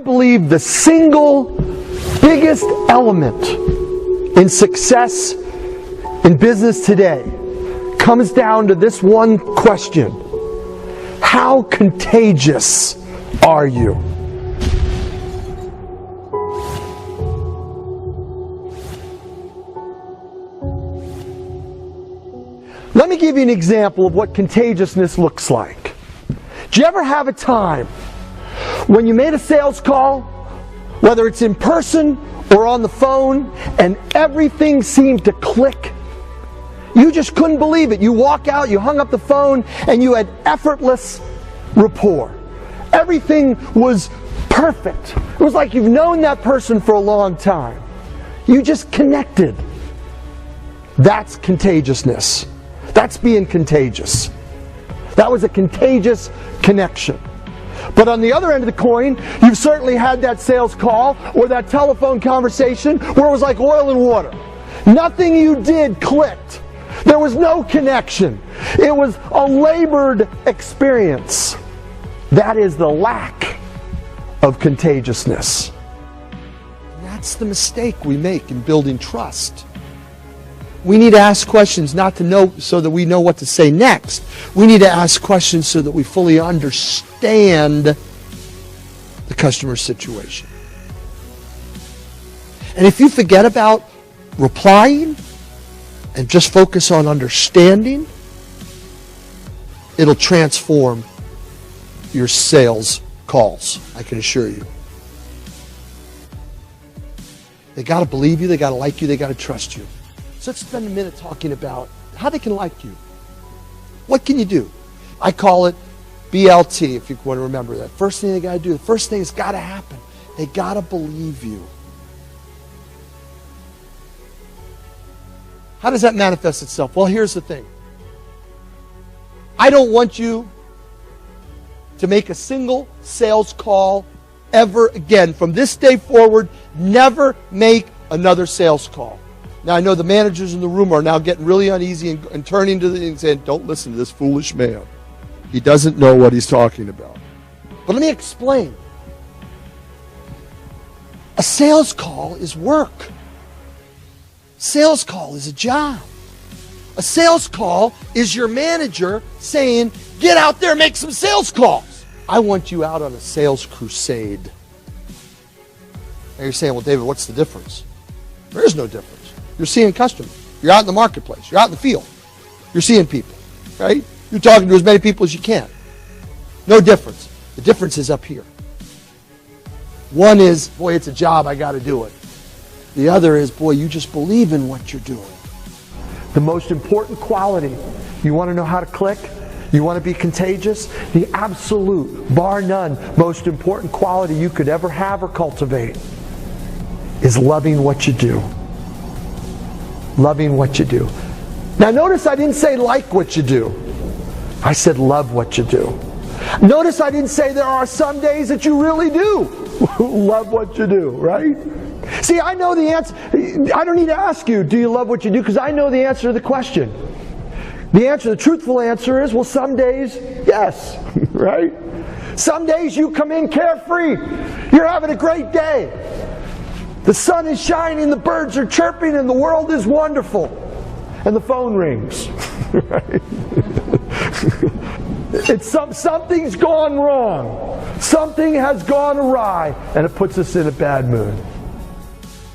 I believe the single biggest element in success in business today comes down to this one question: how contagious are you? Let me give you an example of what contagiousness looks like. Do you ever have a time when you made a sales call, whether it's in person or on the phone, and everything seemed to click? You just couldn't believe it. You walk out, you hung up the phone, and you had effortless rapport. Everything was perfect. It was like you've known that person for a long time. You just connected. That's contagiousness. That's being contagious. That was a contagious connection. But on the other end of the coin, you've certainly had that sales call or that telephone conversation where it was like oil and water. Nothing you did clicked. There was no connection. It was a labored experience. That is the lack of contagiousness. And that's the mistake we make in building trust. We need to ask questions not to know so that we know what to say next. We need to ask questions so that we fully understand the customer situation. And if you forget about replying and just focus on understanding, it'll transform your sales calls, I can assure you. They got to believe you, they got to like you, they got to trust you. So let's spend a minute talking about how they can like you. What can you do? I call it BLT, if you want to remember that. First thing they got to do, the first thing that's got to happen, they got to believe you. How does that manifest itself? Well, here's the thing. I don't want you to make a single sales call ever again. From this day forward, never make another sales call. Now, I know the managers in the room are now getting really uneasy and turning to the and saying, don't listen to this foolish man. He doesn't know what he's talking about. But let me explain. A sales call is work. Sales call is a job. A sales call is your manager saying, get out there, make some sales calls. I want you out on a sales crusade. Now you're saying, well, David, what's the difference? There is no difference. You're seeing customers. You're out in the marketplace. You're out in the field. You're seeing people, right? You're talking to as many people as you can. No difference. The difference is up here. One is, boy, it's a job, I got to do it. The other is, boy, you just believe in what you're doing. The most important quality, you want to know how to click? You want to be contagious? The absolute, bar none, most important quality you could ever have or cultivate is loving what you do. Loving what you do. Now notice I didn't say like what you do. I said love what you do. Notice I didn't say there are some days that you really do love what you do, right? See, I know the answer. I don't need to ask you, do you love what you do? Because I know the answer to the question. The truthful answer is, well, some days, yes, right? Some days you come in carefree. You're having a great day. The sun is shining, the birds are chirping, and the world is wonderful. And the phone rings. Right? Something's gone wrong. Something has gone awry, and it puts us in a bad mood.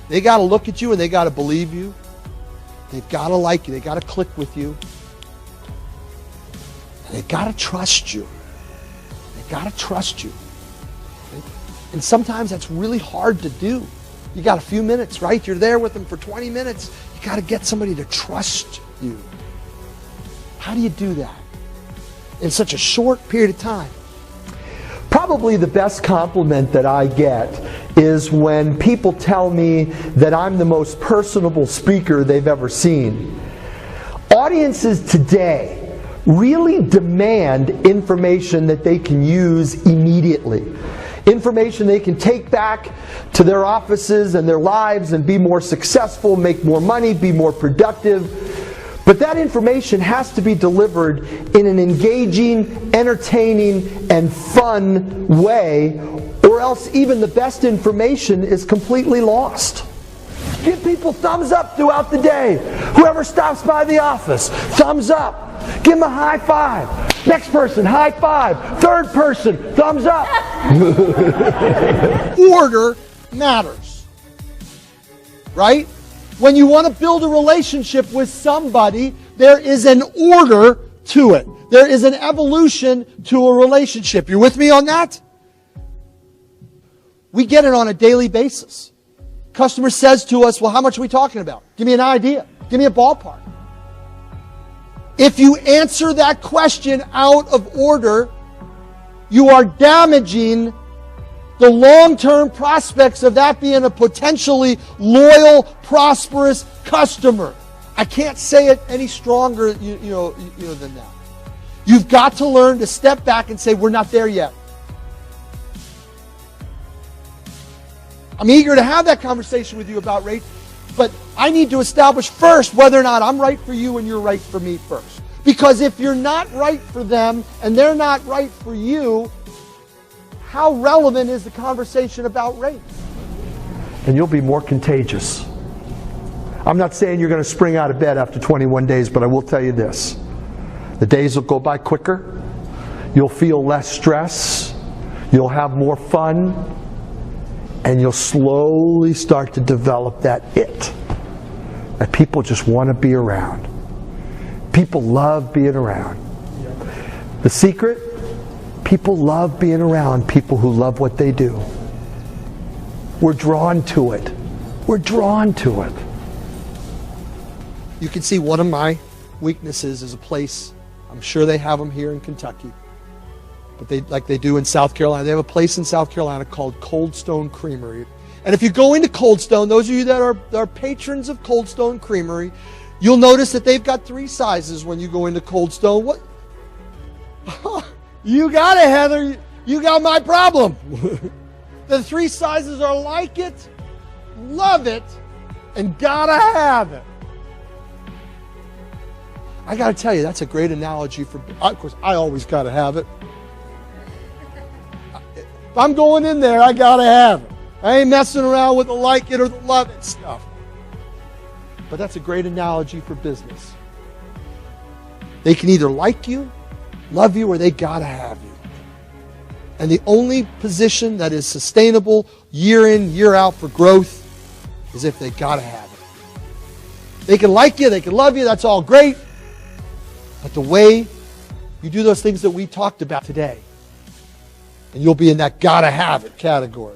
They got to look at you and they got to believe you. They've got to like you. They got to click with you. And they got to trust you. They got to trust you. And sometimes that's really hard to do. You got a few minutes, right? You're there with them for 20 minutes. You got to get somebody to trust you. How do you do that in such a short period of time? Probably the best compliment that I get is when people tell me that I'm the most personable speaker they've ever seen. Audiences today really demand information that they can use immediately. Information they can take back to their offices and their lives and be more successful, make more money, be more productive. But that information has to be delivered in an engaging, entertaining, and fun way, or else even the best information is completely lost. Give people thumbs up throughout the day. Whoever stops by the office, thumbs up. Give them a high five. Next person, high five. Third person, thumbs up. Order matters. Right? When you want to build a relationship with somebody, there is an order to it. There is an evolution to a relationship. You with me on that? We get it on a daily basis. Customer says to us, well, how much are we talking about? Give me an idea. Give me a ballpark. If you answer that question out of order, you are damaging the long-term prospects of that being a potentially loyal, prosperous customer. I can't say it any stronger than that. You've got to learn to step back and say, we're not there yet. I'm eager to have that conversation with you about rates, but I need to establish first whether or not I'm right for you and you're right for me first. Because if you're not right for them and they're not right for you, how relevant is the conversation about rates? And you'll be more contagious. I'm not saying you're going to spring out of bed after 21 days, but I will tell you this. The days will go by quicker. You'll feel less stress. You'll have more fun. And you'll slowly start to develop that it that people just want to be around. People love being around. The secret? People love being around people who love what they do. We're drawn to it. We're drawn to it. You can see one of my weaknesses is a place, I'm sure they have them here in Kentucky, but they do in South Carolina. They have a place in South Carolina called Cold Stone Creamery. And if you go into Cold Stone, those of you that are patrons of Cold Stone Creamery, you'll notice that they've got 3 sizes when you go into Cold Stone. What? You got it, Heather. You got my problem. The 3 sizes are like it, love it, and gotta have it. I gotta tell you, that's a great analogy for, of course, I always gotta have it. If I'm going in there, I gotta have it. I ain't messing around with the like it or the love it stuff. But that's a great analogy for business. They can either like you, love you, or they gotta have you. And the only position that is sustainable year in, year out for growth is if they gotta have it. They can like you, they can love you, that's all great. But the way you do those things that we talked about today, and you'll be in that gotta have it category.